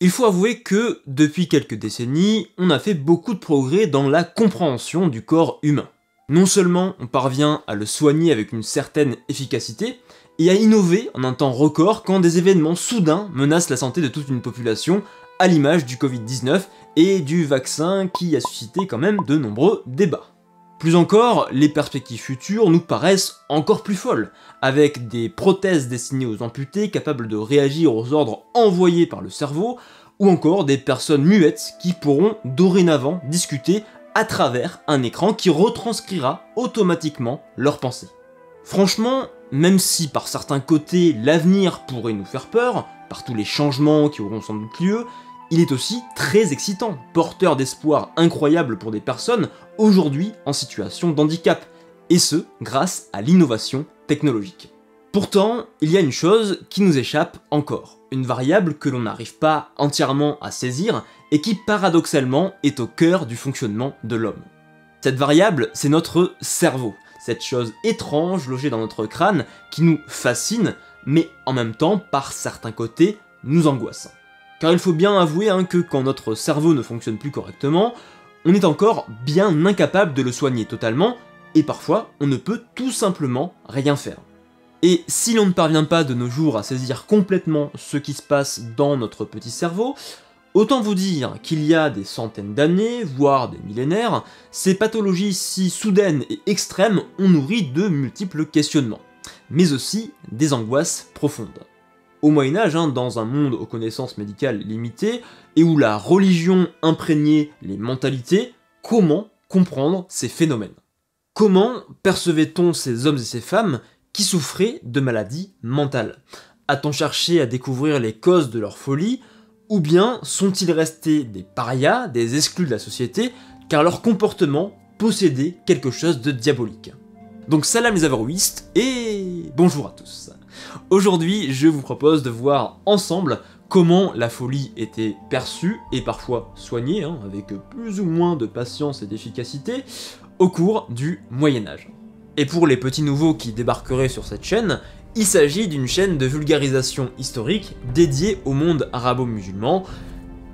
Il faut avouer que, depuis quelques décennies, on a fait beaucoup de progrès dans la compréhension du corps humain. Non seulement on parvient à le soigner avec une certaine efficacité, et à innover en un temps record quand des événements soudains menacent la santé de toute une population, à l'image du Covid-19 et du vaccin qui a suscité quand même de nombreux débats. Plus encore, les perspectives futures nous paraissent encore plus folles, avec des prothèses destinées aux amputés capables de réagir aux ordres envoyés par le cerveau, ou encore des personnes muettes qui pourront dorénavant discuter à travers un écran qui retranscrira automatiquement leurs pensées. Franchement, même si par certains côtés l'avenir pourrait nous faire peur, par tous les changements qui auront sans doute lieu, il est aussi très excitant, porteur d'espoir incroyable pour des personnes aujourd'hui en situation de handicap, et ce, grâce à l'innovation technologique. Pourtant, il y a une chose qui nous échappe encore, une variable que l'on n'arrive pas entièrement à saisir et qui paradoxalement est au cœur du fonctionnement de l'homme. Cette variable, c'est notre cerveau, cette chose étrange logée dans notre crâne qui nous fascine, mais en même temps, par certains côtés, nous angoisse. Car il faut bien avouer que quand notre cerveau ne fonctionne plus correctement, on est encore bien incapable de le soigner totalement, et parfois on ne peut tout simplement rien faire. Et si l'on ne parvient pas de nos jours à saisir complètement ce qui se passe dans notre petit cerveau, autant vous dire qu'il y a des centaines d'années, voire des millénaires, ces pathologies si soudaines et extrêmes ont nourri de multiples questionnements, mais aussi des angoisses profondes. Au Moyen-Âge, dans un monde aux connaissances médicales limitées, et où la religion imprégnait les mentalités, comment comprendre ces phénomènes? Comment percevait-on ces hommes et ces femmes qui souffraient de maladies mentales? A-t-on cherché à découvrir les causes de leur folie, ou bien sont-ils restés des parias, des exclus de la société, car leur comportement possédait quelque chose de diabolique? Donc salam les averroïstes, et bonjour à tous. Aujourd'hui, je vous propose de voir ensemble comment la folie était perçue et parfois soignée, avec plus ou moins de patience et d'efficacité, au cours du Moyen-Âge. Et pour les petits nouveaux qui débarqueraient sur cette chaîne, il s'agit d'une chaîne de vulgarisation historique dédiée au monde arabo-musulman,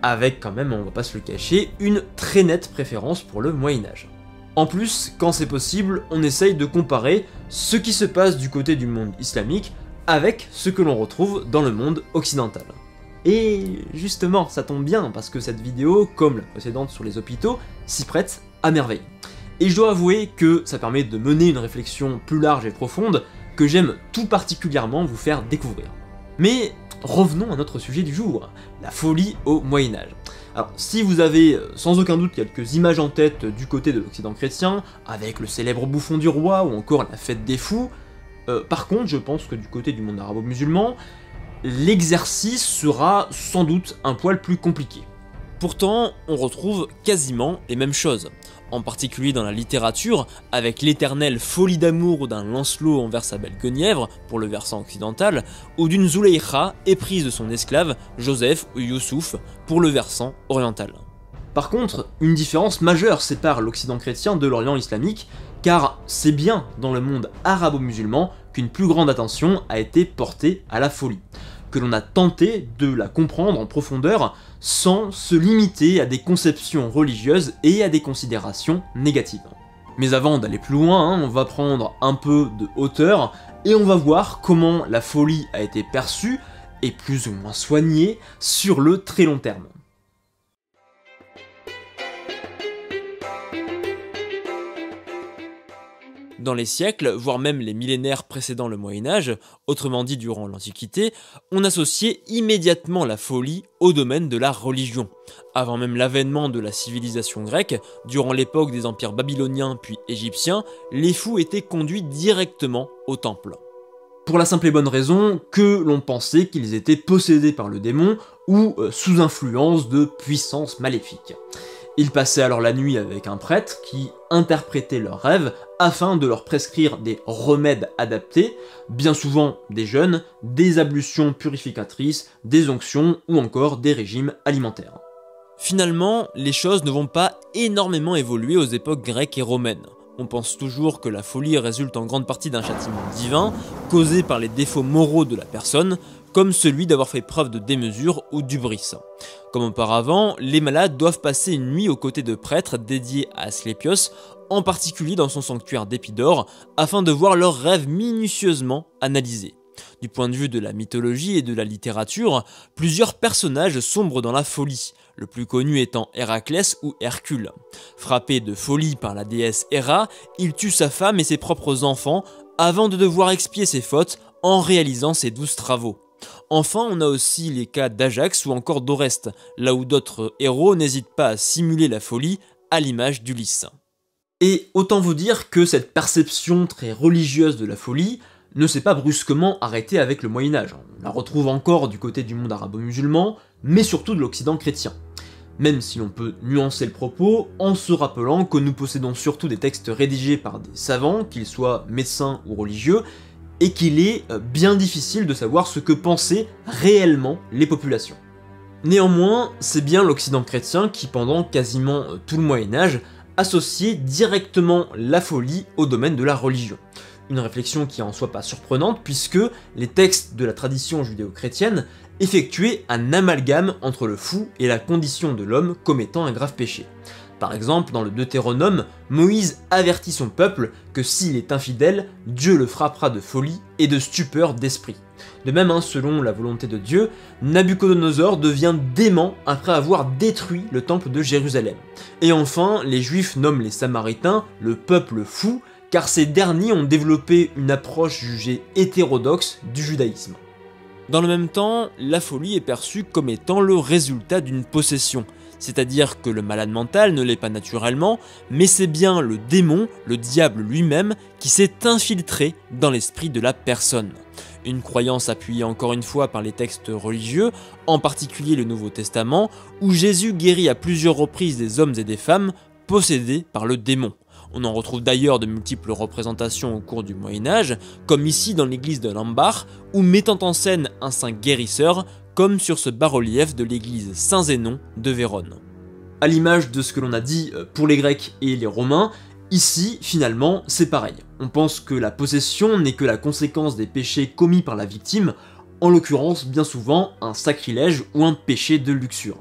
avec quand même, on va pas se le cacher, une très nette préférence pour le Moyen-Âge. En plus, quand c'est possible, on essaye de comparer ce qui se passe du côté du monde islamique avec ce que l'on retrouve dans le monde occidental. Et justement, ça tombe bien, parce que cette vidéo, comme la précédente sur les hôpitaux, s'y prête à merveille. Et je dois avouer que ça permet de mener une réflexion plus large et profonde, que j'aime tout particulièrement vous faire découvrir. Mais revenons à notre sujet du jour, la folie au Moyen-Âge. Alors, si vous avez sans aucun doute quelques images en tête du côté de l'Occident chrétien, avec le célèbre bouffon du roi ou encore la fête des fous, par contre, je pense que du côté du monde arabo-musulman, l'exercice sera sans doute un poil plus compliqué. Pourtant, on retrouve quasiment les mêmes choses, en particulier dans la littérature, avec l'éternelle folie d'amour d'un Lancelot envers sa belle Guenièvre, pour le versant occidental, ou d'une Zulaykha éprise de son esclave, Joseph ou Youssouf, pour le versant oriental. Par contre, une différence majeure sépare l'Occident chrétien de l'Orient islamique, car c'est bien dans le monde arabo-musulman qu'une plus grande attention a été portée à la folie, que l'on a tenté de la comprendre en profondeur sans se limiter à des conceptions religieuses et à des considérations négatives. Mais avant d'aller plus loin, on va prendre un peu de hauteur et on va voir comment la folie a été perçue et plus ou moins soignée sur le très long terme. Dans les siècles, voire même les millénaires précédant le Moyen-Âge, autrement dit durant l'Antiquité, on associait immédiatement la folie au domaine de la religion. Avant même l'avènement de la civilisation grecque, durant l'époque des empires babyloniens puis égyptiens, les fous étaient conduits directement au temple. Pour la simple et bonne raison que l'on pensait qu'ils étaient possédés par le démon ou sous influence de puissances maléfiques. Ils passaient alors la nuit avec un prêtre qui interprétait leurs rêves afin de leur prescrire des remèdes adaptés, bien souvent des jeûnes, des ablutions purificatrices, des onctions ou encore des régimes alimentaires. Finalement, les choses ne vont pas énormément évoluer aux époques grecques et romaines. On pense toujours que la folie résulte en grande partie d'un châtiment divin, causé par les défauts moraux de la personne, comme celui d'avoir fait preuve de démesure ou d'hubris. Comme auparavant, les malades doivent passer une nuit aux côtés de prêtres dédiés à Asclépios, en particulier dans son sanctuaire d'Épidore, afin de voir leurs rêves minutieusement analysés. Du point de vue de la mythologie et de la littérature, plusieurs personnages sombrent dans la folie, le plus connu étant Héraclès ou Hercule. Frappé de folie par la déesse Héra, il tue sa femme et ses propres enfants avant de devoir expier ses fautes en réalisant ses 12 travaux. Enfin, on a aussi les cas d'Ajax ou encore d'Oreste, là où d'autres héros n'hésitent pas à simuler la folie à l'image d'Ulysse. Et autant vous dire que cette perception très religieuse de la folie ne s'est pas brusquement arrêtée avec le Moyen-Âge. On la retrouve encore du côté du monde arabo-musulman, mais surtout de l'Occident chrétien. Même si l'on peut nuancer le propos en se rappelant que nous possédons surtout des textes rédigés par des savants, qu'ils soient médecins ou religieux, et qu'il est bien difficile de savoir ce que pensaient réellement les populations. Néanmoins, c'est bien l'Occident chrétien qui, pendant quasiment tout le Moyen-Âge, associait directement la folie au domaine de la religion. Une réflexion qui est en soi pas surprenante puisque les textes de la tradition judéo-chrétienne effectuaient un amalgame entre le fou et la condition de l'homme commettant un grave péché. Par exemple, dans le Deutéronome, Moïse avertit son peuple que s'il est infidèle, Dieu le frappera de folie et de stupeur d'esprit. De même, selon la volonté de Dieu, Nabuchodonosor devient dément après avoir détruit le temple de Jérusalem. Et enfin, les Juifs nomment les Samaritains le peuple fou, car ces derniers ont développé une approche jugée hétérodoxe du judaïsme. Dans le même temps, la folie est perçue comme étant le résultat d'une possession, c'est-à-dire que le malade mental ne l'est pas naturellement, mais c'est bien le démon, le diable lui-même, qui s'est infiltré dans l'esprit de la personne. Une croyance appuyée encore une fois par les textes religieux, en particulier le Nouveau Testament, où Jésus guérit à plusieurs reprises des hommes et des femmes possédés par le démon. On en retrouve d'ailleurs de multiples représentations au cours du Moyen-Âge, comme ici dans l'église de Lambar, ou mettant en scène un saint guérisseur, comme sur ce bas-relief de l'église Saint-Zénon de Vérone. À l'image de ce que l'on a dit pour les Grecs et les Romains, ici, finalement, c'est pareil. On pense que la possession n'est que la conséquence des péchés commis par la victime, en l'occurrence bien souvent un sacrilège ou un péché de luxure.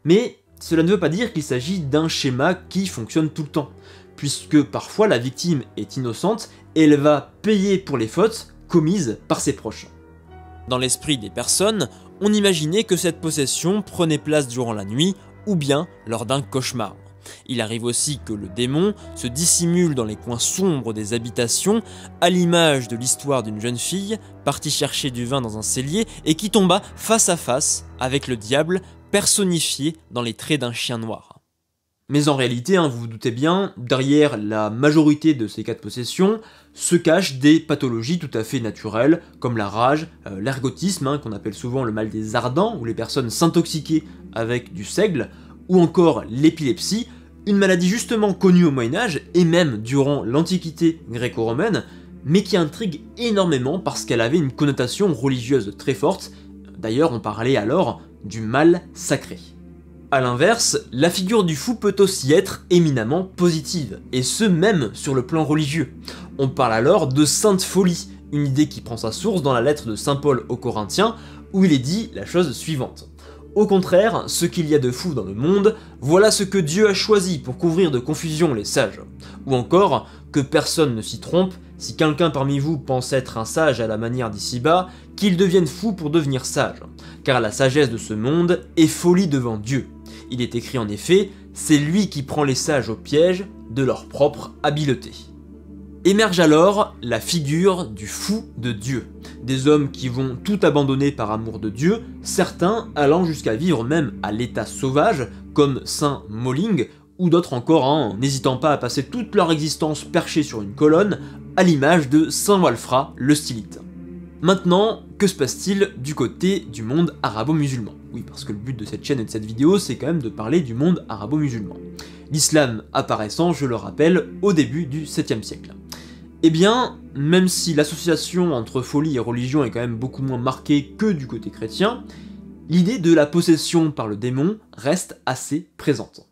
Mais cela ne veut pas dire qu'il s'agit d'un schéma qui fonctionne tout le temps, puisque parfois la victime est innocente et elle va payer pour les fautes commises par ses proches. Dans l'esprit des personnes, on imaginait que cette possession prenait place durant la nuit ou bien lors d'un cauchemar. Il arrive aussi que le démon se dissimule dans les coins sombres des habitations, à l'image de l'histoire d'une jeune fille partie chercher du vin dans un cellier et qui tomba face à face avec le diable personnifié dans les traits d'un chien noir. Mais en réalité, vous vous doutez bien, derrière la majorité de ces cas de possession se cachent des pathologies tout à fait naturelles, comme la rage, l'ergotisme, qu'on appelle souvent le mal des ardents, où les personnes s'intoxiquaient avec du seigle, ou encore l'épilepsie, une maladie justement connue au Moyen-Âge, et même durant l'Antiquité gréco-romaine, mais qui intrigue énormément parce qu'elle avait une connotation religieuse très forte. D'ailleurs, on parlait alors du mal sacré. A l'inverse, la figure du fou peut aussi être éminemment positive, et ce même sur le plan religieux. On parle alors de sainte folie, une idée qui prend sa source dans la lettre de saint Paul aux Corinthiens, où il est dit la chose suivante. Au contraire, ce qu'il y a de fou dans le monde, voilà ce que Dieu a choisi pour couvrir de confusion les sages. Ou encore, que personne ne s'y trompe, si quelqu'un parmi vous pense être un sage à la manière d'ici-bas, qu'il devienne fou pour devenir sage, car la sagesse de ce monde est folie devant Dieu. Il est écrit en effet, c'est lui qui prend les sages au piège de leur propre habileté. Émerge alors la figure du fou de Dieu, des hommes qui vont tout abandonner par amour de Dieu, certains allant jusqu'à vivre même à l'état sauvage, comme saint Molling, ou d'autres encore n'hésitant pas à passer toute leur existence perchés sur une colonne, à l'image de saint Walfra le Stylite. Maintenant, que se passe-t-il du côté du monde arabo-musulman? Oui, parce que le but de cette chaîne et de cette vidéo, c'est quand même de parler du monde arabo-musulman. L'islam apparaissant, je le rappelle, au début du 7e siècle. Eh bien, même si l'association entre folie et religion est quand même beaucoup moins marquée que du côté chrétien, l'idée de la possession par le démon reste assez présente.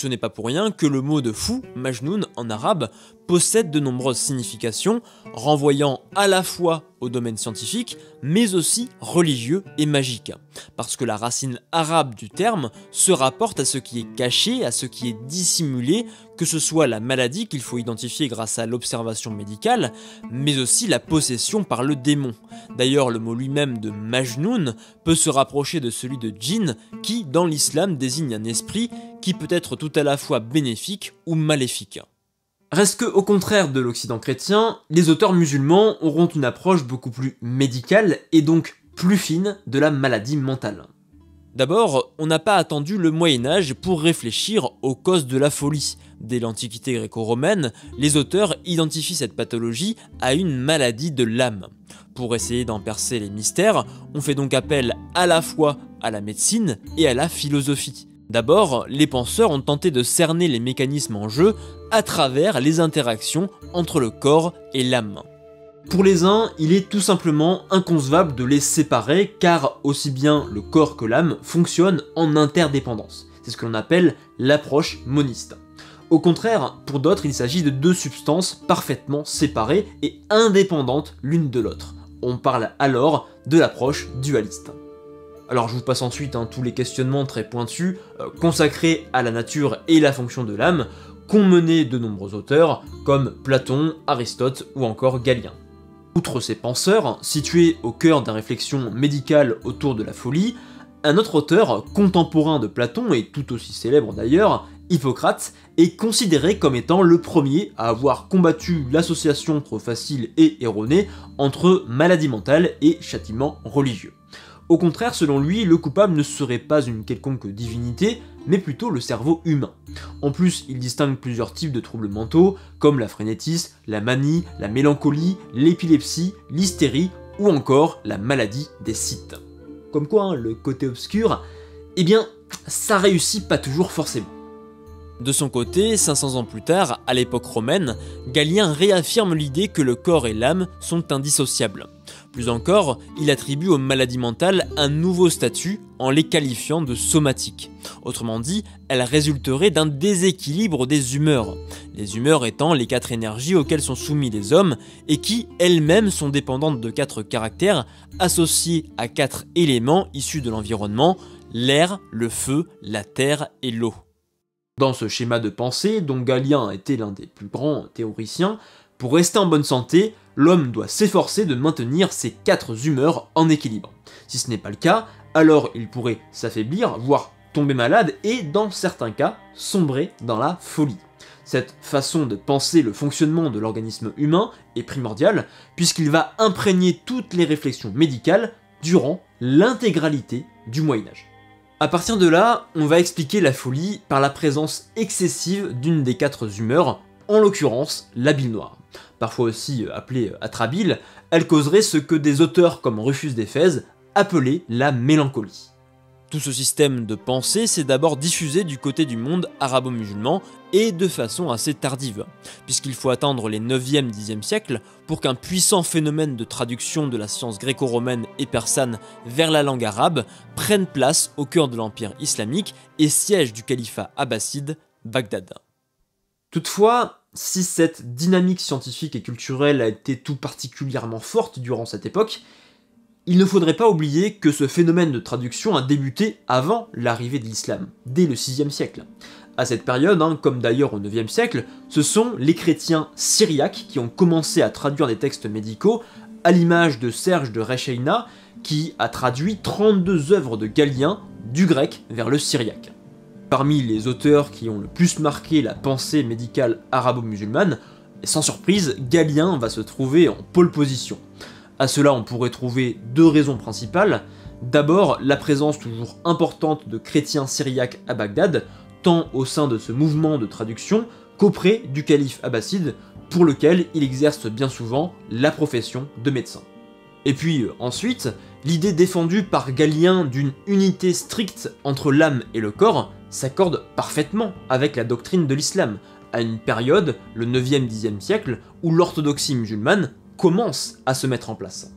Ce n'est pas pour rien que le mot de fou, Majnoun en arabe, possède de nombreuses significations, renvoyant à la fois au domaine scientifique, mais aussi religieux et magique. Parce que la racine arabe du terme se rapporte à ce qui est caché, à ce qui est dissimulé, que ce soit la maladie qu'il faut identifier grâce à l'observation médicale, mais aussi la possession par le démon. D'ailleurs, le mot lui-même de Majnoun peut se rapprocher de celui de djinn, qui, dans l'islam, désigne un esprit qui peut être tout à la fois bénéfique ou maléfique. Reste que, au contraire de l'Occident chrétien, les auteurs musulmans auront une approche beaucoup plus médicale et donc plus fine de la maladie mentale. D'abord, on n'a pas attendu le Moyen-Âge pour réfléchir aux causes de la folie. Dès l'Antiquité gréco-romaine, les auteurs identifient cette pathologie à une maladie de l'âme. Pour essayer d'en percer les mystères, on fait donc appel à la fois à la médecine et à la philosophie. D'abord, les penseurs ont tenté de cerner les mécanismes en jeu à travers les interactions entre le corps et l'âme. Pour les uns, il est tout simplement inconcevable de les séparer car aussi bien le corps que l'âme fonctionnent en interdépendance. C'est ce que l'on appelle l'approche moniste. Au contraire, pour d'autres, il s'agit de deux substances parfaitement séparées et indépendantes l'une de l'autre. On parle alors de l'approche dualiste. Alors je vous passe ensuite tous les questionnements très pointus consacrés à la nature et la fonction de l'âme qu'ont mené de nombreux auteurs comme Platon, Aristote ou encore Galien. Outre ces penseurs, situés au cœur d'une réflexion médicale autour de la folie, un autre auteur contemporain de Platon et tout aussi célèbre d'ailleurs, Hippocrate, est considéré comme étant le premier à avoir combattu l'association trop facile et erronée entre maladie mentale et châtiment religieux. Au contraire, selon lui, le coupable ne serait pas une quelconque divinité, mais plutôt le cerveau humain. En plus, il distingue plusieurs types de troubles mentaux, comme la frénétisme, la manie, la mélancolie, l'épilepsie, l'hystérie ou encore la maladie des Scythes. Comme quoi, le côté obscur, eh bien, ça réussit pas toujours forcément. De son côté, 500 ans plus tard, à l'époque romaine, Galien réaffirme l'idée que le corps et l'âme sont indissociables. Plus encore, il attribue aux maladies mentales un nouveau statut en les qualifiant de somatiques. Autrement dit, elles résulteraient d'un déséquilibre des humeurs. Les humeurs étant les 4 énergies auxquelles sont soumis les hommes et qui, elles-mêmes, sont dépendantes de 4 caractères associés à 4 éléments issus de l'environnement, l'air, le feu, la terre et l'eau. Dans ce schéma de pensée, dont Galien était l'un des plus grands théoriciens, pour rester en bonne santé, l'homme doit s'efforcer de maintenir ces 4 humeurs en équilibre. Si ce n'est pas le cas, alors il pourrait s'affaiblir, voire tomber malade et, dans certains cas, sombrer dans la folie. Cette façon de penser le fonctionnement de l'organisme humain est primordiale, puisqu'il va imprégner toutes les réflexions médicales durant l'intégralité du Moyen-Âge. A partir de là, on va expliquer la folie par la présence excessive d'une des 4 humeurs, en l'occurrence la bile noire. Parfois aussi appelée atrabile, elle causerait ce que des auteurs comme Rufus d'Éphèse appelaient la mélancolie. Tout ce système de pensée s'est d'abord diffusé du côté du monde arabo-musulman et de façon assez tardive, puisqu'il faut attendre les 9e, 10e siècles pour qu'un puissant phénomène de traduction de la science gréco-romaine et persane vers la langue arabe prenne place au cœur de l'empire islamique et siège du califat abbasside, Bagdad. Toutefois, si cette dynamique scientifique et culturelle a été tout particulièrement forte durant cette époque, il ne faudrait pas oublier que ce phénomène de traduction a débuté avant l'arrivée de l'islam, dès le 6e siècle. À cette période, comme d'ailleurs au 9e siècle, ce sont les chrétiens syriaques qui ont commencé à traduire des textes médicaux, à l'image de Serge de Recheina, qui a traduit 32 œuvres de Galien du grec vers le syriaque. Parmi les auteurs qui ont le plus marqué la pensée médicale arabo-musulmane, sans surprise, Galien va se trouver en pole position. À cela, on pourrait trouver 2 raisons principales. D'abord, la présence toujours importante de chrétiens syriaques à Bagdad, tant au sein de ce mouvement de traduction qu'auprès du calife abbasside, pour lequel il exerce bien souvent la profession de médecin. Et puis ensuite, l'idée défendue par Galien d'une unité stricte entre l'âme et le corps s'accorde parfaitement avec la doctrine de l'islam, à une période, le 9e, 10e siècle, où l'orthodoxie musulmane commence à se mettre en place.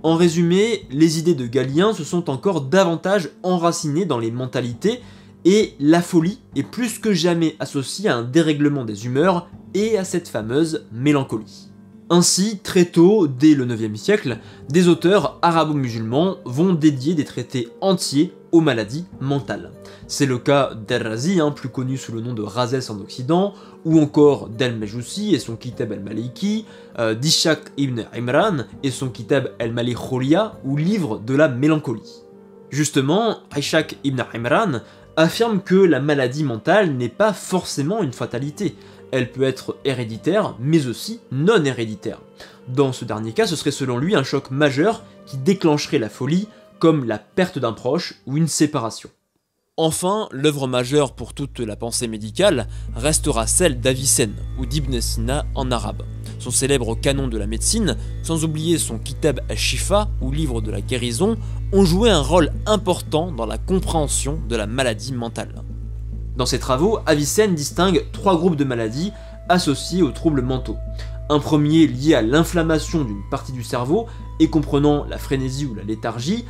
En résumé, les idées de Galien se sont encore davantage enracinées dans les mentalités et la folie est plus que jamais associée à un dérèglement des humeurs et à cette fameuse mélancolie. Ainsi, très tôt, dès le 9e siècle, des auteurs arabo-musulmans vont dédier des traités entiers aux maladies mentales. C'est le cas d'Al-Razi, plus connu sous le nom de Rhazès en Occident, ou encore d'Al-Majousi et son Kitab al-Maliki, d'Ishaq ibn Imran et son Kitab al-Malikhulia, ou livre de la mélancolie. Justement, Ishaq ibn Imran affirme que la maladie mentale n'est pas forcément une fatalité. Elle peut être héréditaire, mais aussi non héréditaire. Dans ce dernier cas, ce serait selon lui un choc majeur qui déclencherait la folie, comme la perte d'un proche ou une séparation. Enfin, l'œuvre majeure pour toute la pensée médicale restera celle d'Avicenne, ou d'Ibn Sina en arabe. Son célèbre canon de la médecine, sans oublier son Kitab al-Shifa, ou livre de la guérison, ont joué un rôle important dans la compréhension de la maladie mentale. Dans ses travaux, Avicenne distingue 3 groupes de maladies associés aux troubles mentaux. Un premier lié à l'inflammation d'une partie du cerveau et comprenant la frénésie ou la léthargie,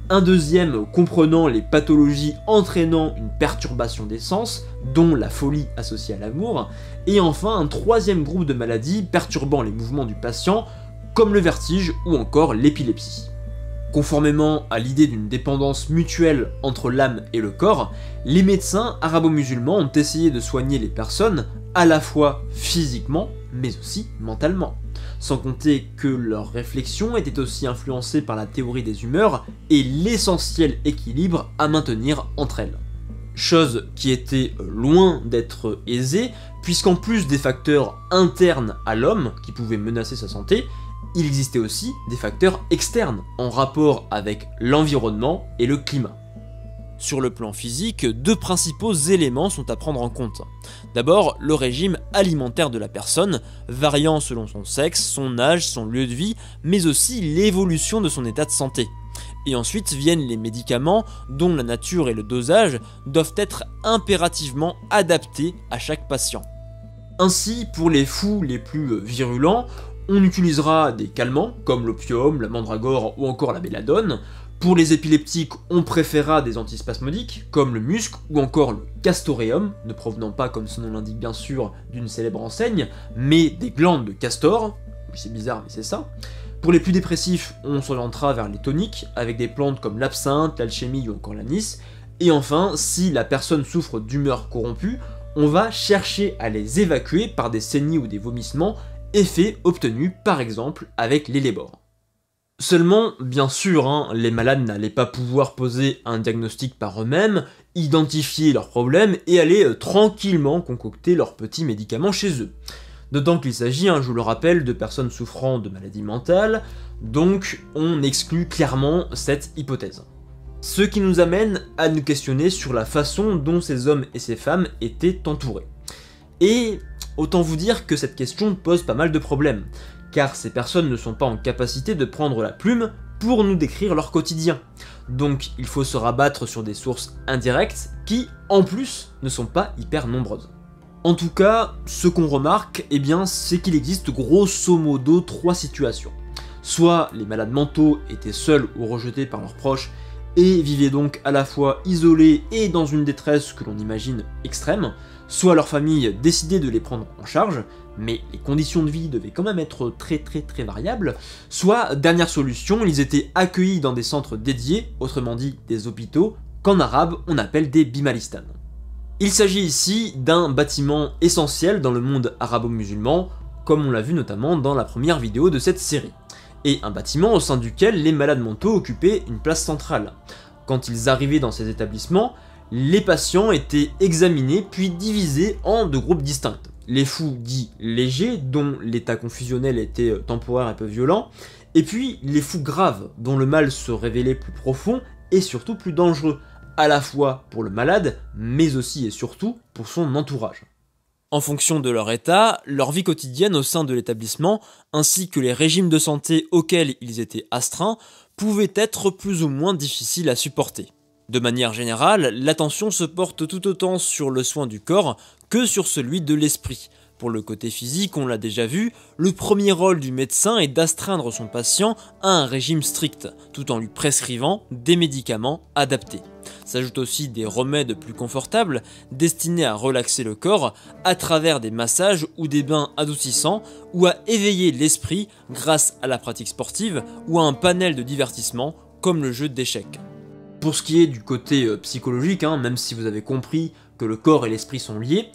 un deuxième comprenant les pathologies entraînant une perturbation des sens, dont la folie associée à l'amour, et enfin un troisième groupe de maladies perturbant les mouvements du patient, comme le vertige ou encore l'épilepsie. Conformément à l'idée d'une dépendance mutuelle entre l'âme et le corps, les médecins arabo-musulmans ont essayé de soigner les personnes à la fois physiquement, mais aussi mentalement. Sans compter que leurs réflexions étaient aussi influencées par la théorie des humeurs et l'essentiel équilibre à maintenir entre elles. Chose qui était loin d'être aisée, puisqu'en plus des facteurs internes à l'homme qui pouvaient menacer sa santé, il existait aussi des facteurs externes en rapport avec l'environnement et le climat. Sur le plan physique, 2 principaux éléments sont à prendre en compte. D'abord, le régime alimentaire de la personne, variant selon son sexe, son âge, son lieu de vie, mais aussi l'évolution de son état de santé. Et ensuite viennent les médicaments dont la nature et le dosage doivent être impérativement adaptés à chaque patient. Ainsi, pour les fous les plus virulents, on utilisera des calmants comme l'opium, la mandragore ou encore la belladone. Pour les épileptiques, on préférera des antispasmodiques, comme le musc ou encore le castoreum, ne provenant pas, comme son nom l'indique bien sûr, d'une célèbre enseigne, mais des glandes de castor. C'est bizarre, mais c'est ça. Pour les plus dépressifs, on s'orientera vers les toniques, avec des plantes comme l'absinthe, l'alchimie ou encore l'anis. Et enfin, si la personne souffre d'humeur corrompue, on va chercher à les évacuer par des saignées ou des vomissements, effet obtenu par exemple avec l'Hellebore. Seulement, bien sûr, les malades n'allaient pas pouvoir poser un diagnostic par eux-mêmes, identifier leurs problèmes et aller tranquillement concocter leurs petits médicaments chez eux. D'autant qu'il s'agit, je vous le rappelle, de personnes souffrant de maladies mentales, donc on exclut clairement cette hypothèse. Ce qui nous amène à nous questionner sur la façon dont ces hommes et ces femmes étaient entourés. Et autant vous dire que cette question pose pas mal de problèmes, car ces personnes ne sont pas en capacité de prendre la plume pour nous décrire leur quotidien. Donc il faut se rabattre sur des sources indirectes qui, en plus, ne sont pas hyper nombreuses. En tout cas, ce qu'on remarque, c'est qu'il existe grosso modo 3 situations. Soit les malades mentaux étaient seuls ou rejetés par leurs proches et vivaient donc à la fois isolés et dans une détresse que l'on imagine extrême, soit leur famille décidait de les prendre en charge, mais les conditions de vie devaient quand même être très variables, soit, dernière solution, ils étaient accueillis dans des centres dédiés, autrement dit des hôpitaux, qu'en arabe on appelle des bimalistan. Il s'agit ici d'un bâtiment essentiel dans le monde arabo-musulman, comme on l'a vu notamment dans la première vidéo de cette série, et un bâtiment au sein duquel les malades mentaux occupaient une place centrale. Quand ils arrivaient dans ces établissements, les patients étaient examinés puis divisés en 2 groupes distincts. Les fous dits légers, dont l'état confusionnel était temporaire et peu violent, et puis les fous graves, dont le mal se révélait plus profond et surtout plus dangereux, à la fois pour le malade, mais aussi et surtout pour son entourage. En fonction de leur état, leur vie quotidienne au sein de l'établissement, ainsi que les régimes de santé auxquels ils étaient astreints, pouvaient être plus ou moins difficiles à supporter. De manière générale, l'attention se porte tout autant sur le soin du corps que sur celui de l'esprit, Pour le côté physique, on l'a déjà vu, le premier rôle du médecin est d'astreindre son patient à un régime strict, tout en lui prescrivant des médicaments adaptés. S'ajoutent aussi des remèdes plus confortables, destinés à relaxer le corps à travers des massages ou des bains adoucissants, ou à éveiller l'esprit grâce à la pratique sportive ou à un panel de divertissement comme le jeu d'échecs. Pour ce qui est du côté psychologique, même si vous avez compris que le corps et l'esprit sont liés,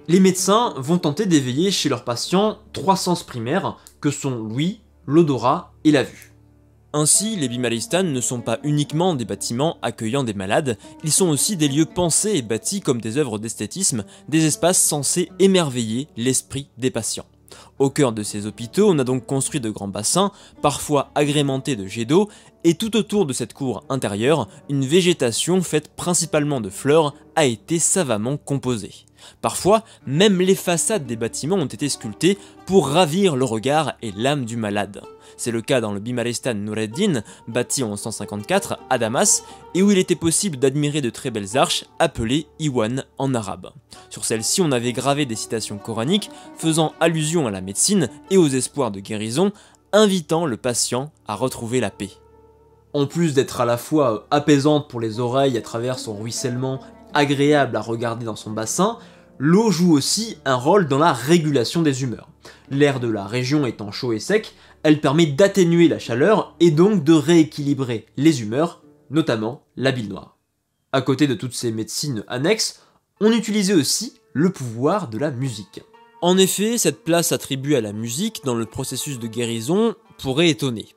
les médecins vont tenter d'éveiller chez leurs patients 3 sens primaires que sont l'ouïe, l'odorat et la vue. Ainsi, les Bimaristan ne sont pas uniquement des bâtiments accueillant des malades, ils sont aussi des lieux pensés et bâtis comme des œuvres d'esthétisme, des espaces censés émerveiller l'esprit des patients. Au cœur de ces hôpitaux, on a donc construit de grands bassins, parfois agrémentés de jets d'eau, et tout autour de cette cour intérieure, une végétation faite principalement de fleurs a été savamment composée. Parfois, même les façades des bâtiments ont été sculptées pour ravir le regard et l'âme du malade. C'est le cas dans le Bimaristan Nureddin, bâti en 1154 à Damas, et où il était possible d'admirer de très belles arches appelées Iwan en arabe. Sur celles-ci, on avait gravé des citations coraniques faisant allusion à la médecine et aux espoirs de guérison, invitant le patient à retrouver la paix. En plus d'être à la fois apaisante pour les oreilles à travers son ruissellement, agréable à regarder dans son bassin, l'eau joue aussi un rôle dans la régulation des humeurs. L'air de la région étant chaud et sec, elle permet d'atténuer la chaleur et donc de rééquilibrer les humeurs, notamment la bile noire. À côté de toutes ces médecines annexes, on utilisait aussi le pouvoir de la musique. En effet, cette place attribuée à la musique dans le processus de guérison pourrait étonner.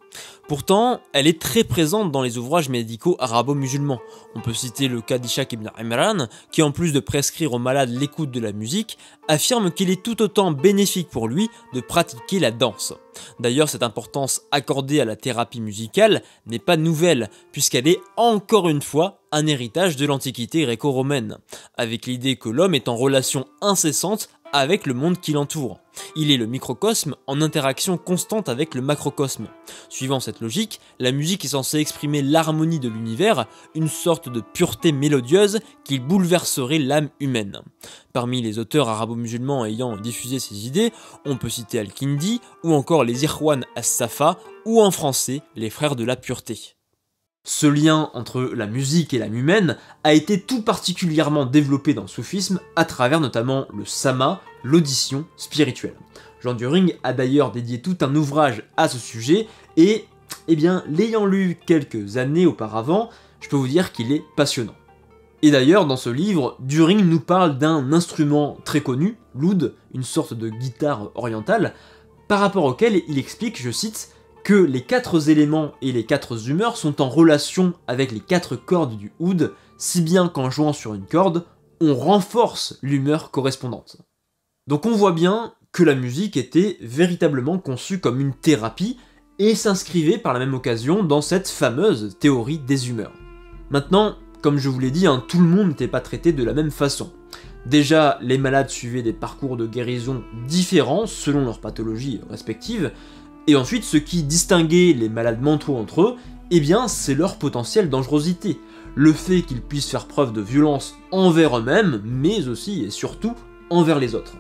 Pourtant, elle est très présente dans les ouvrages médicaux arabo-musulmans. On peut citer le cas d'Ishaq ibn Imran, qui en plus de prescrire aux malades l'écoute de la musique, affirme qu'il est tout autant bénéfique pour lui de pratiquer la danse. D'ailleurs, cette importance accordée à la thérapie musicale n'est pas nouvelle, puisqu'elle est encore une fois un héritage de l'Antiquité gréco-romaine, avec l'idée que l'homme est en relation incessante avec le monde qui l'entoure. Il est le microcosme en interaction constante avec le macrocosme. Suivant cette logique, la musique est censée exprimer l'harmonie de l'univers, une sorte de pureté mélodieuse qui bouleverserait l'âme humaine. Parmi les auteurs arabo-musulmans ayant diffusé ces idées, on peut citer Al-Kindi ou encore les Ikhwan as-Safa ou en français les frères de la pureté. Ce lien entre la musique et l'âme humaine a été tout particulièrement développé dans le soufisme à travers notamment le sama, l'audition spirituelle. Jean During a d'ailleurs dédié tout un ouvrage à ce sujet et, l'ayant lu quelques années auparavant, je peux vous dire qu'il est passionnant. Et d'ailleurs, dans ce livre, During nous parle d'un instrument très connu, l'oud, une sorte de guitare orientale, par rapport auquel il explique, je cite, que les 4 éléments et les 4 humeurs sont en relation avec les 4 cordes du oud, si bien qu'en jouant sur une corde, on renforce l'humeur correspondante. Donc on voit bien que la musique était véritablement conçue comme une thérapie et s'inscrivait par la même occasion dans cette fameuse théorie des humeurs. Maintenant, comme je vous l'ai dit, tout le monde n'était pas traité de la même façon. Déjà, les malades suivaient des parcours de guérison différents selon leurs pathologies respectives, et ensuite, ce qui distinguait les malades mentaux entre eux, c'est leur potentielle dangerosité. Le fait qu'ils puissent faire preuve de violence envers eux-mêmes, mais aussi et surtout envers les autres.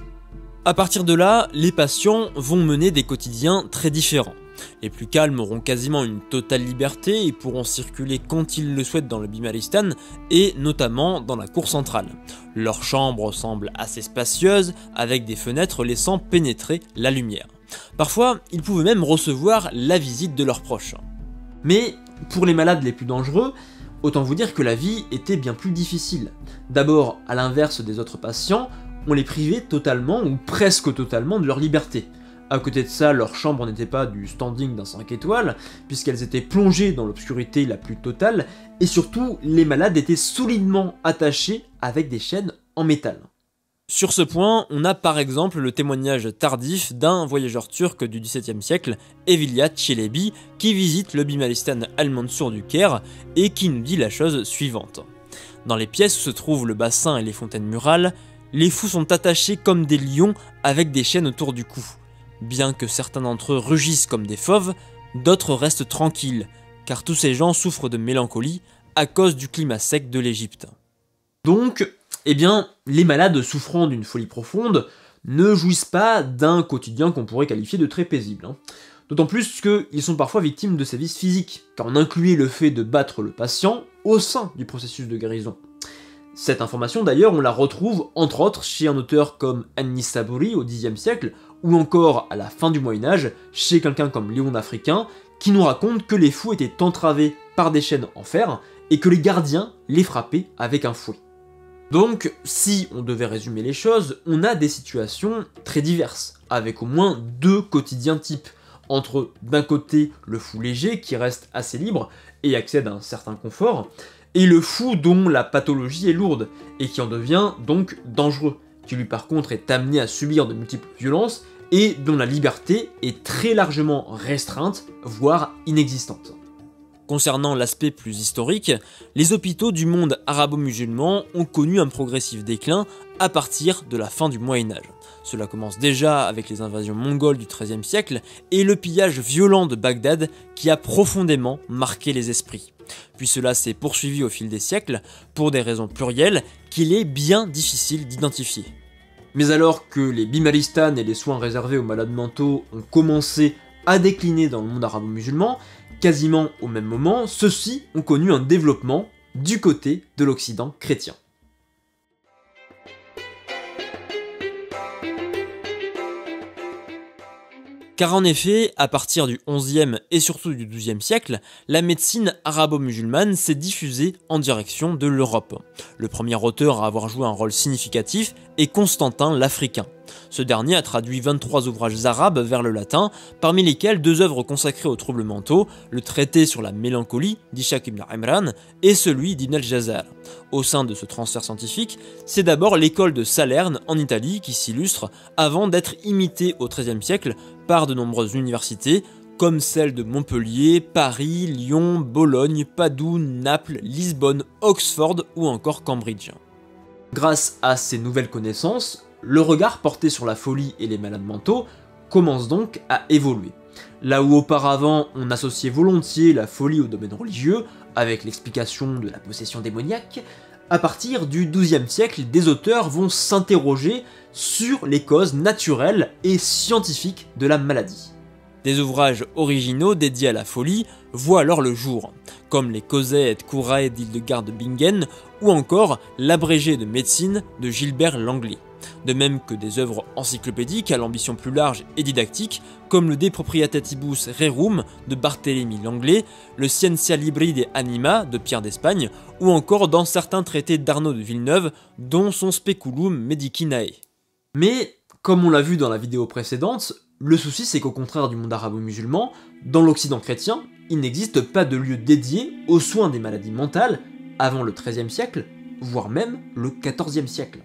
À partir de là, les patients vont mener des quotidiens très différents. Les plus calmes auront quasiment une totale liberté et pourront circuler quand ils le souhaitent dans le Bimaristan et notamment dans la cour centrale. Leur chambre semble assez spacieuse avec des fenêtres laissant pénétrer la lumière. Parfois, ils pouvaient même recevoir la visite de leurs proches. Mais pour les malades les plus dangereux, autant vous dire que la vie était bien plus difficile. D'abord, à l'inverse des autres patients, on les privait totalement ou presque totalement de leur liberté. À côté de ça, leurs chambres n'étaient pas du standing d'un 5 étoiles, puisqu'elles étaient plongées dans l'obscurité la plus totale, et surtout, les malades étaient solidement attachés avec des chaînes en métal. Sur ce point, on a par exemple le témoignage tardif d'un voyageur turc du XVIIe siècle, Evliya Çelebi, qui visite le Bimaristan al-Mansour du Caire et qui nous dit la chose suivante. Dans les pièces où se trouvent le bassin et les fontaines murales, les fous sont attachés comme des lions avec des chaînes autour du cou. Bien que certains d'entre eux rugissent comme des fauves, d'autres restent tranquilles, car tous ces gens souffrent de mélancolie à cause du climat sec de l'Égypte. Donc, les malades souffrant d'une folie profonde ne jouissent pas d'un quotidien qu'on pourrait qualifier de très paisible. D'autant plus qu'ils sont parfois victimes de sévices physiques, car on incluait le fait de battre le patient au sein du processus de guérison. Cette information d'ailleurs, on la retrouve entre autres chez un auteur comme An-Nisaburi au Xe siècle, ou encore à la fin du Moyen-Âge, chez quelqu'un comme Léon d'Africain, qui nous raconte que les fous étaient entravés par des chaînes en fer, et que les gardiens les frappaient avec un fouet. Donc, si on devait résumer les choses, on a des situations très diverses, avec au moins deux quotidiens types, entre d'un côté le fou léger qui reste assez libre et accède à un certain confort, et le fou dont la pathologie est lourde, et qui en devient donc dangereux, qui lui par contre est amené à subir de multiples violences, et dont la liberté est très largement restreinte, voire inexistante. Concernant l'aspect plus historique, les hôpitaux du monde arabo-musulman ont connu un progressif déclin à partir de la fin du Moyen-Âge. Cela commence déjà avec les invasions mongoles du XIIIe siècle et le pillage violent de Bagdad qui a profondément marqué les esprits. Puis cela s'est poursuivi au fil des siècles pour des raisons plurielles qu'il est bien difficile d'identifier. Mais alors que les bimaristan et les soins réservés aux malades mentaux ont commencé à décliner dans le monde arabo-musulman, quasiment au même moment, ceux-ci ont connu un développement du côté de l'Occident chrétien. Car en effet, à partir du XIe et surtout du XIIe siècle, la médecine arabo-musulmane s'est diffusée en direction de l'Europe. Le premier auteur à avoir joué un rôle significatif est Constantin l'Africain. Ce dernier a traduit 23 ouvrages arabes vers le latin, parmi lesquels 2 œuvres consacrées aux troubles mentaux, le traité sur la mélancolie d'Ishaq ibn Imran et celui d'Ibn al-Jazar. Au sein de ce transfert scientifique, c'est d'abord l'école de Salerne en Italie qui s'illustre avant d'être imitée au XIIIe siècle par de nombreuses universités, comme celles de Montpellier, Paris, Lyon, Bologne, Padoue, Naples, Lisbonne, Oxford ou encore Cambridge. Grâce à ces nouvelles connaissances, le regard porté sur la folie et les malades mentaux commence donc à évoluer. Là où auparavant on associait volontiers la folie au domaine religieux, avec l'explication de la possession démoniaque, à partir du XIIe siècle, des auteurs vont s'interroger sur les causes naturelles et scientifiques de la maladie. Des ouvrages originaux dédiés à la folie voient alors le jour, comme les Causæ et Curae d'Hildegard de Bingen ou encore l'abrégé de médecine de Gilbert Langley. De même que des œuvres encyclopédiques à l'ambition plus large et didactique, comme le De Proprietatibus Rerum de Barthélemy Langley, le Scientia Libri de Anima de Pierre d'Espagne, ou encore dans certains traités d'Arnaud de Villeneuve, dont son Speculum Medicinae. Mais, comme on l'a vu dans la vidéo précédente, le souci c'est qu'au contraire du monde arabo-musulman, dans l'Occident chrétien, il n'existe pas de lieu dédié aux soins des maladies mentales avant le XIIIe siècle, voire même le XIVe siècle.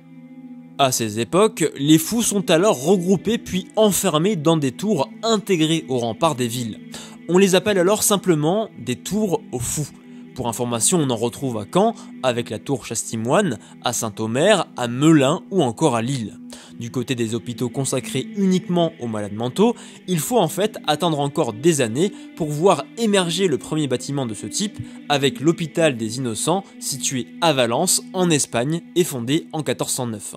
À ces époques, les fous sont alors regroupés puis enfermés dans des tours intégrées aux remparts des villes. On les appelle alors simplement des tours aux fous. Pour information, on en retrouve à Caen, avec la tour Chastimoine, à Saint-Omer, à Melun ou encore à Lille. Du côté des hôpitaux consacrés uniquement aux malades mentaux, il faut en fait attendre encore des années pour voir émerger le premier bâtiment de ce type, avec l'hôpital des Innocents, situé à Valence, en Espagne, et fondé en 1409.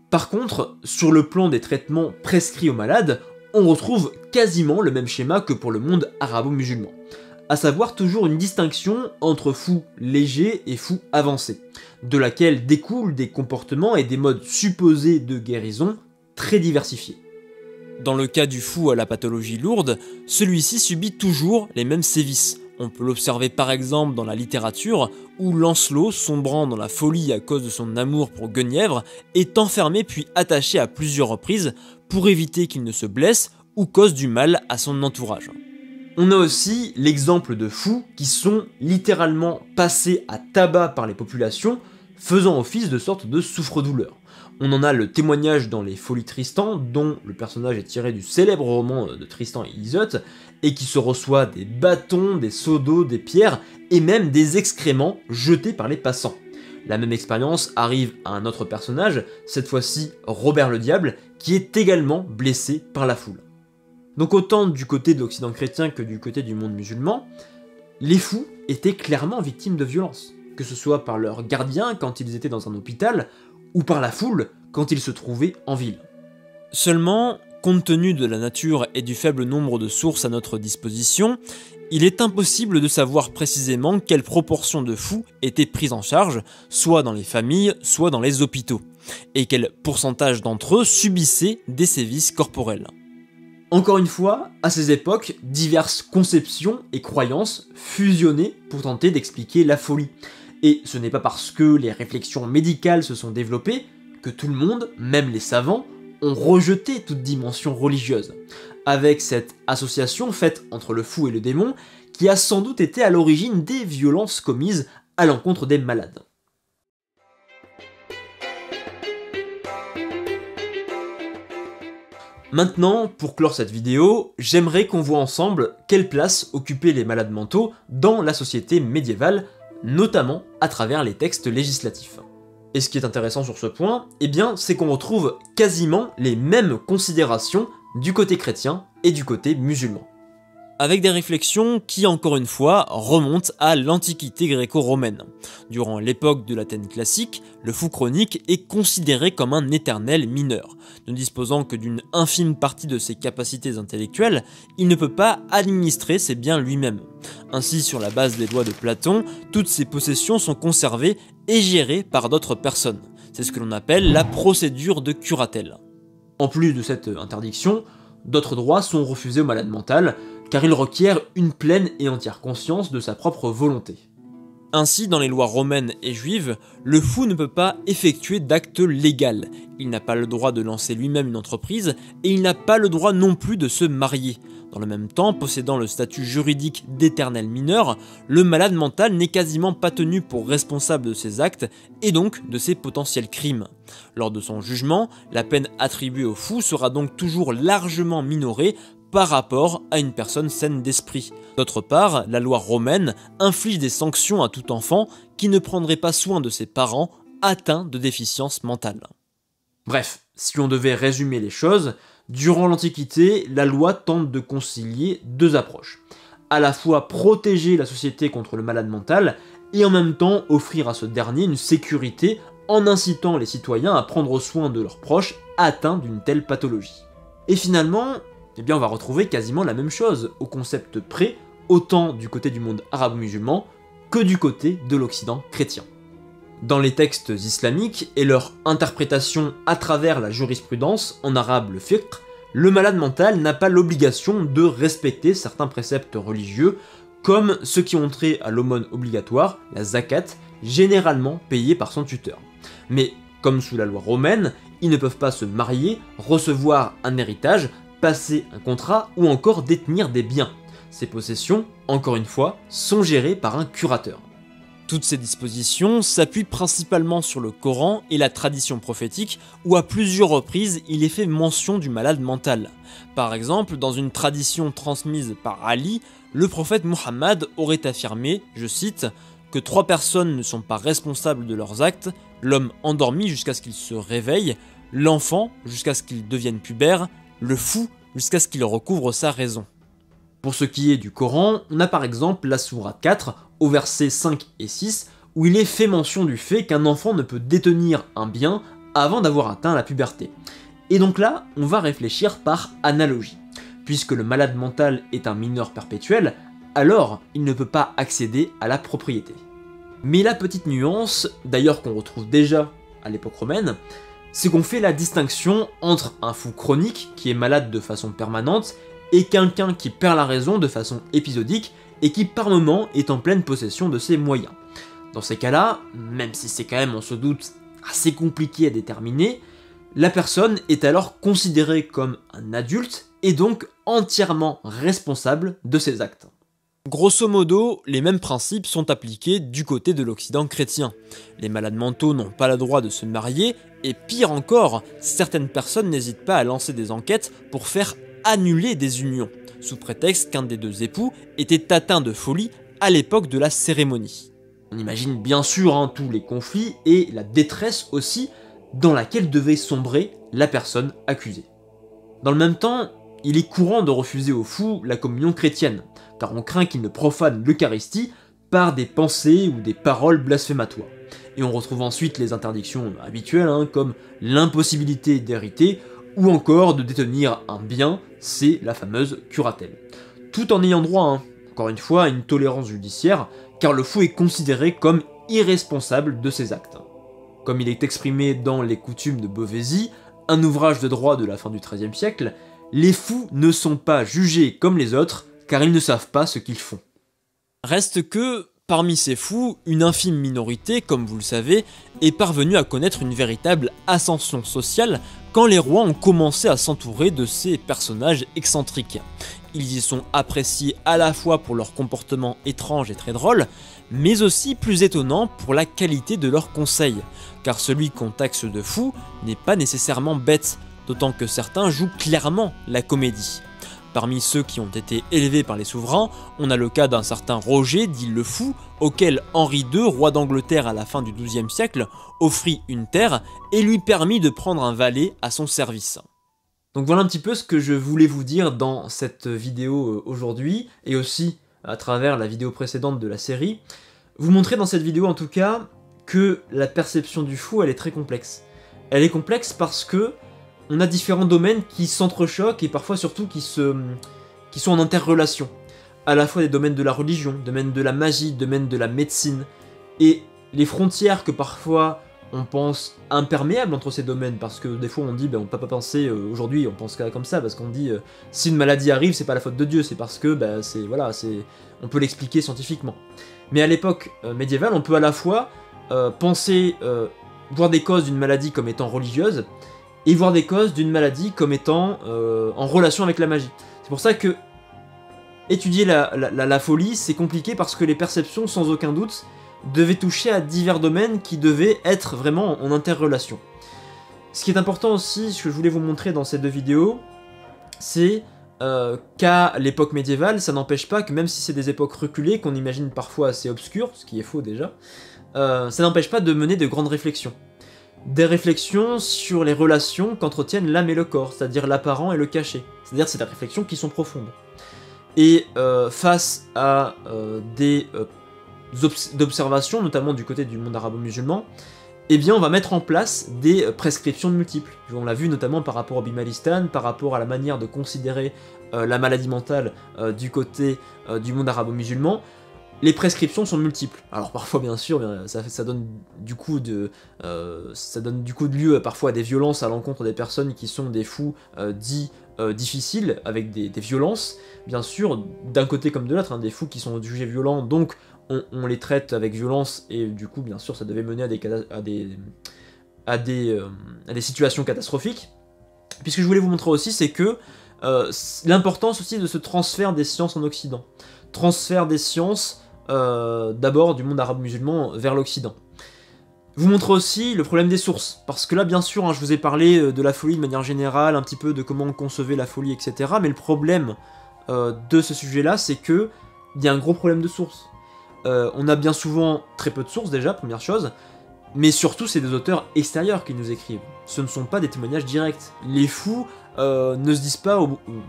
Par contre, sur le plan des traitements prescrits aux malades, on retrouve quasiment le même schéma que pour le monde arabo-musulman, à savoir toujours une distinction entre fous légers et fous avancés, de laquelle découlent des comportements et des modes supposés de guérison très diversifiés. Dans le cas du fou à la pathologie lourde, celui-ci subit toujours les mêmes sévices. On peut l'observer par exemple dans la littérature, où Lancelot, sombrant dans la folie à cause de son amour pour Guenièvre, est enfermé puis attaché à plusieurs reprises pour éviter qu'il ne se blesse ou cause du mal à son entourage. On a aussi l'exemple de fous qui sont littéralement passés à tabac par les populations, faisant office de sorte de souffre-douleur. On en a le témoignage dans les Folies Tristan, dont le personnage est tiré du célèbre roman de Tristan et Iseult, et qui se reçoit des bâtons, des seaux d'eau, des pierres, et même des excréments jetés par les passants. La même expérience arrive à un autre personnage, cette fois-ci Robert le Diable, qui est également blessé par la foule. Donc autant du côté de l'Occident chrétien que du côté du monde musulman, les fous étaient clairement victimes de violences, que ce soit par leurs gardiens quand ils étaient dans un hôpital, ou par la foule quand ils se trouvaient en ville. Seulement, compte tenu de la nature et du faible nombre de sources à notre disposition, il est impossible de savoir précisément quelle proportion de fous étaient pris en charge, soit dans les familles, soit dans les hôpitaux, et quel pourcentage d'entre eux subissaient des sévices corporels. Encore une fois, à ces époques, diverses conceptions et croyances fusionnaient pour tenter d'expliquer la folie. Et ce n'est pas parce que les réflexions médicales se sont développées que tout le monde, même les savants, ont rejeté toute dimension religieuse, avec cette association faite entre le fou et le démon qui a sans doute été à l'origine des violences commises à l'encontre des malades. Maintenant, pour clore cette vidéo, j'aimerais qu'on voit ensemble quelle place occupaient les malades mentaux dans la société médiévale, notamment à travers les textes législatifs. Et ce qui est intéressant sur ce point, eh bien, c'est qu'on retrouve quasiment les mêmes considérations du côté chrétien et du côté musulman. Avec des réflexions qui, encore une fois, remontent à l'Antiquité gréco-romaine. Durant l'époque de l'Athènes classique, le fou chronique est considéré comme un éternel mineur. Ne disposant que d'une infime partie de ses capacités intellectuelles, il ne peut pas administrer ses biens lui-même. Ainsi, sur la base des lois de Platon, toutes ses possessions sont conservées et gérées par d'autres personnes. C'est ce que l'on appelle la procédure de curatelle. En plus de cette interdiction, d'autres droits sont refusés au malade mental, car il requiert une pleine et entière conscience de sa propre volonté. Ainsi, dans les lois romaines et juives, le fou ne peut pas effectuer d'acte légal. Il n'a pas le droit de lancer lui-même une entreprise, et il n'a pas le droit non plus de se marier. Dans le même temps, possédant le statut juridique d'éternel mineur, le malade mental n'est quasiment pas tenu pour responsable de ses actes, et donc de ses potentiels crimes. Lors de son jugement, la peine attribuée au fou sera donc toujours largement minorée par rapport à une personne saine d'esprit. D'autre part, la loi romaine inflige des sanctions à tout enfant qui ne prendrait pas soin de ses parents atteints de déficience mentale. Bref, si on devait résumer les choses, durant l'Antiquité, la loi tente de concilier deux approches. À la fois protéger la société contre le malade mental et en même temps offrir à ce dernier une sécurité en incitant les citoyens à prendre soin de leurs proches atteints d'une telle pathologie. Et finalement, eh bien on va retrouver quasiment la même chose au concept près, autant du côté du monde arabo-musulman que du côté de l'Occident chrétien. Dans les textes islamiques et leur interprétation à travers la jurisprudence, en arabe le fiqh, le malade mental n'a pas l'obligation de respecter certains préceptes religieux, comme ceux qui ont trait à l'aumône obligatoire, la zakat, généralement payée par son tuteur. Mais, comme sous la loi romaine, ils ne peuvent pas se marier, recevoir un héritage, passer un contrat ou encore détenir des biens. Ces possessions, encore une fois, sont gérées par un curateur. Toutes ces dispositions s'appuient principalement sur le Coran et la tradition prophétique où à plusieurs reprises il est fait mention du malade mental. Par exemple, dans une tradition transmise par Ali, le prophète Muhammad aurait affirmé, je cite, que 3 personnes ne sont pas responsables de leurs actes, l'homme endormi jusqu'à ce qu'il se réveille, l'enfant jusqu'à ce qu'il devienne pubère, le fou jusqu'à ce qu'il recouvre sa raison. Pour ce qui est du Coran, on a par exemple la sourate 4, au verset 5 et 6, où il est fait mention du fait qu'un enfant ne peut détenir un bien avant d'avoir atteint la puberté. Et donc là, on va réfléchir par analogie. Puisque le malade mental est un mineur perpétuel, alors il ne peut pas accéder à la propriété. Mais la petite nuance, d'ailleurs qu'on retrouve déjà à l'époque romaine, c'est qu'on fait la distinction entre un fou chronique, qui est malade de façon permanente, et quelqu'un qui perd la raison de façon épisodique, et qui par moment est en pleine possession de ses moyens. Dans ces cas-là, même si c'est quand même, on se doute, assez compliqué à déterminer, la personne est alors considérée comme un adulte, et donc entièrement responsable de ses actes. Grosso modo, les mêmes principes sont appliqués du côté de l'Occident chrétien. Les malades mentaux n'ont pas le droit de se marier, et pire encore, certaines personnes n'hésitent pas à lancer des enquêtes pour faire annuler des unions, sous prétexte qu'un des deux époux était atteint de folie à l'époque de la cérémonie. On imagine bien sûr tous les conflits et la détresse aussi dans laquelle devait sombrer la personne accusée. Dans le même temps, il est courant de refuser aux fous la communion chrétienne, car on craint qu'ils ne profanent l'Eucharistie par des pensées ou des paroles blasphématoires. Et on retrouve ensuite les interdictions habituelles, comme l'impossibilité d'hériter ou encore de détenir un bien, c'est la fameuse curatelle. Tout en ayant droit, encore une fois, à une tolérance judiciaire, car le fou est considéré comme irresponsable de ses actes. Comme il est exprimé dans Les Coutumes de Beauvaisis, un ouvrage de droit de la fin du XIIIe siècle, les fous ne sont pas jugés comme les autres, car ils ne savent pas ce qu'ils font. Reste que, parmi ces fous, une infime minorité, comme vous le savez, est parvenue à connaître une véritable ascension sociale quand les rois ont commencé à s'entourer de ces personnages excentriques. Ils y sont appréciés à la fois pour leur comportement étrange et très drôle, mais aussi plus étonnant pour la qualité de leurs conseils, car celui qu'on taxe de fou n'est pas nécessairement bête, d'autant que certains jouent clairement la comédie. Parmi ceux qui ont été élevés par les souverains, on a le cas d'un certain Roger, dit le Fou, auquel Henri II, roi d'Angleterre à la fin du XIIe siècle, offrit une terre et lui permit de prendre un valet à son service. Donc voilà un petit peu ce que je voulais vous dire dans cette vidéo aujourd'hui, et aussi à travers la vidéo précédente de la série. Vous montrer dans cette vidéo en tout cas que la perception du fou elle est très complexe. Elle est complexe parce que on a différents domaines qui s'entrechoquent et parfois surtout qui sont en interrelation. À la fois des domaines de la religion, domaines de la magie, domaines de la médecine, et les frontières que parfois on pense imperméables entre ces domaines, parce que des fois on dit, on peut pas penser, aujourd'hui on pense comme ça, parce qu'on dit, si une maladie arrive, c'est pas la faute de Dieu, c'est parce que, on peut l'expliquer scientifiquement. Mais à l'époque médiévale, on peut à la fois penser, voir des causes d'une maladie comme étant religieuse, et voir des causes d'une maladie comme étant en relation avec la magie. C'est pour ça que étudier la folie, c'est compliqué parce que les perceptions, sans aucun doute, devaient toucher à divers domaines qui devaient être vraiment en interrelation. Ce qui est important aussi, ce que je voulais vous montrer dans ces deux vidéos, c'est qu'à l'époque médiévale, ça n'empêche pas que même si c'est des époques reculées, qu'on imagine parfois assez obscures, ce qui est faux déjà, ça n'empêche pas de mener de grandes réflexions. Des réflexions sur les relations qu'entretiennent l'âme et le corps, c'est-à-dire l'apparent et le caché. C'est-à-dire c'est des réflexions qui sont profondes. Et face à des observations, notamment du côté du monde arabo-musulman, eh bien on va mettre en place des prescriptions multiples. On l'a vu notamment par rapport au Bimaristan, par rapport à la manière de considérer la maladie mentale du côté du monde arabo-musulman. Les prescriptions sont multiples. Alors parfois bien sûr, ça donne du coup de lieu parfois à des violences à l'encontre des personnes qui sont des fous dits difficiles, avec des violences, bien sûr, d'un côté comme de l'autre, des fous qui sont jugés violents, donc on les traite avec violence, et du coup bien sûr ça devait mener à des situations catastrophiques. Puis ce que je voulais vous montrer aussi, c'est que l'importance aussi de ce transfert des sciences en Occident. Transfert des sciences d'abord du monde arabe-musulman vers l'Occident. Vous montre aussi le problème des sources, parce que là bien sûr je vous ai parlé de la folie de manière générale, un petit peu de comment on concevait la folie, etc. Mais le problème de ce sujet-là, c'est que il y a un gros problème de sources. On a bien souvent très peu de sources déjà, première chose, mais surtout c'est des auteurs extérieurs qui nous écrivent. Ce ne sont pas des témoignages directs. Les fous ne se disent pas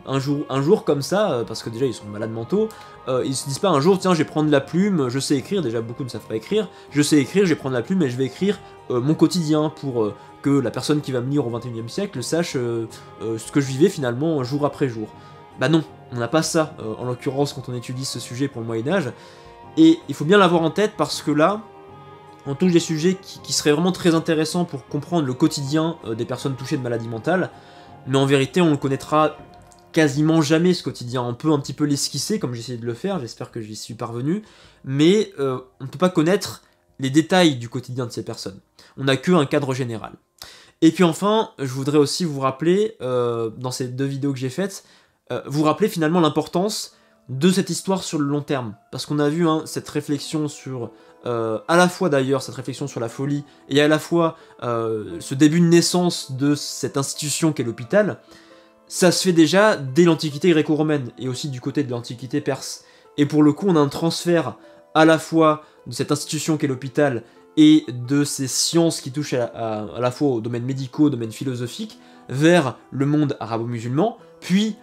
un jour comme ça, parce que déjà ils sont malades mentaux, ils se disent pas un jour tiens je vais prendre la plume, je sais écrire, déjà beaucoup ne savent pas écrire, je sais écrire, je vais prendre la plume et je vais écrire mon quotidien pour que la personne qui va me lire au XXIe siècle sache ce que je vivais finalement jour après jour. Bah non, on n'a pas ça en l'occurrence quand on étudie ce sujet pour le Moyen-Âge, et il faut bien l'avoir en tête parce que là on touche des sujets qui seraient vraiment très intéressants pour comprendre le quotidien des personnes touchées de maladies mentales, mais en vérité on le connaîtra quasiment jamais ce quotidien. On peut un petit peu l'esquisser comme j'ai essayé de le faire, j'espère que j'y suis parvenu, mais on ne peut pas connaître les détails du quotidien de ces personnes. On n'a qu'un cadre général. Et puis enfin, je voudrais aussi vous rappeler, dans ces deux vidéos que j'ai faites, vous rappeler finalement l'importance de cette histoire sur le long terme. Parce qu'on a vu cette réflexion sur, à la fois d'ailleurs cette réflexion sur la folie, et à la fois ce début de naissance de cette institution qu'est l'hôpital, ça se fait déjà dès l'Antiquité gréco-romaine, et aussi du côté de l'Antiquité perse. Et pour le coup, on a un transfert à la fois de cette institution qu'est l'hôpital, et de ces sciences qui touchent à la fois aux domaines médicaux, aux domaines philosophiques, vers le monde arabo-musulman, puis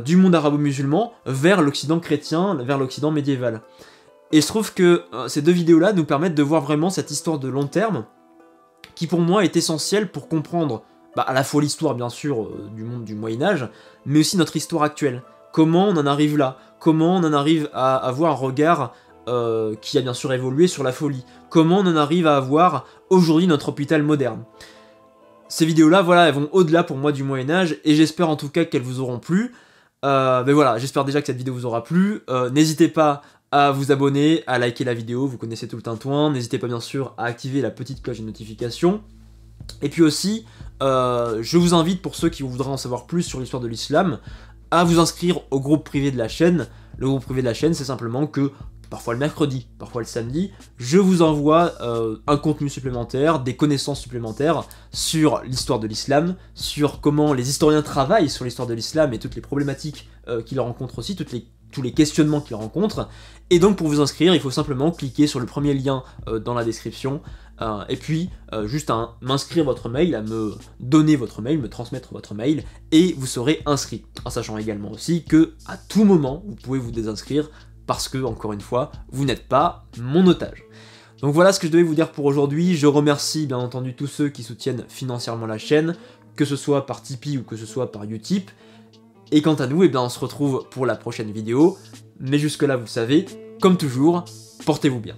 du monde arabo-musulman vers l'Occident chrétien, vers l'Occident médiéval. Et je trouve que ces deux vidéos-là nous permettent de voir vraiment cette histoire de long terme, qui pour moi est essentielle pour comprendre à la fois l'histoire bien sûr du monde du Moyen-Âge, mais aussi notre histoire actuelle. Comment on en arrive là? Comment on en arrive à avoir un regard qui a bien sûr évolué sur la folie? Comment on en arrive à avoir aujourd'hui notre hôpital moderne? Ces vidéos-là, voilà, elles vont au-delà pour moi du Moyen-Âge, et j'espère en tout cas qu'elles vous auront plu. Mais voilà, j'espère déjà que cette vidéo vous aura plu. N'hésitez pas à vous abonner, à liker la vidéo, vous connaissez tout le tintouin. N'hésitez pas bien sûr à activer la petite cloche de notification. Et puis aussi, je vous invite, pour ceux qui voudraient en savoir plus sur l'histoire de l'islam, à vous inscrire au groupe privé de la chaîne. Le groupe privé de la chaîne, c'est simplement que, parfois le mercredi, parfois le samedi, je vous envoie un contenu supplémentaire, des connaissances supplémentaires sur l'histoire de l'islam, sur comment les historiens travaillent sur l'histoire de l'islam et toutes les problématiques qu'ils rencontrent aussi, tous les questionnements qu'ils rencontrent. Et donc pour vous inscrire, il faut simplement cliquer sur le premier lien dans la description, et puis juste à m'inscrire votre mail, à me donner votre mail, me transmettre votre mail, et vous serez inscrit. En sachant également aussi que à tout moment, vous pouvez vous désinscrire, parce que, encore une fois, vous n'êtes pas mon otage. Donc voilà ce que je devais vous dire pour aujourd'hui. Je remercie bien entendu tous ceux qui soutiennent financièrement la chaîne, que ce soit par Tipeee ou que ce soit par Utip. Et quant à nous, eh bien, on se retrouve pour la prochaine vidéo. Mais jusque là, vous savez, comme toujours, portez-vous bien.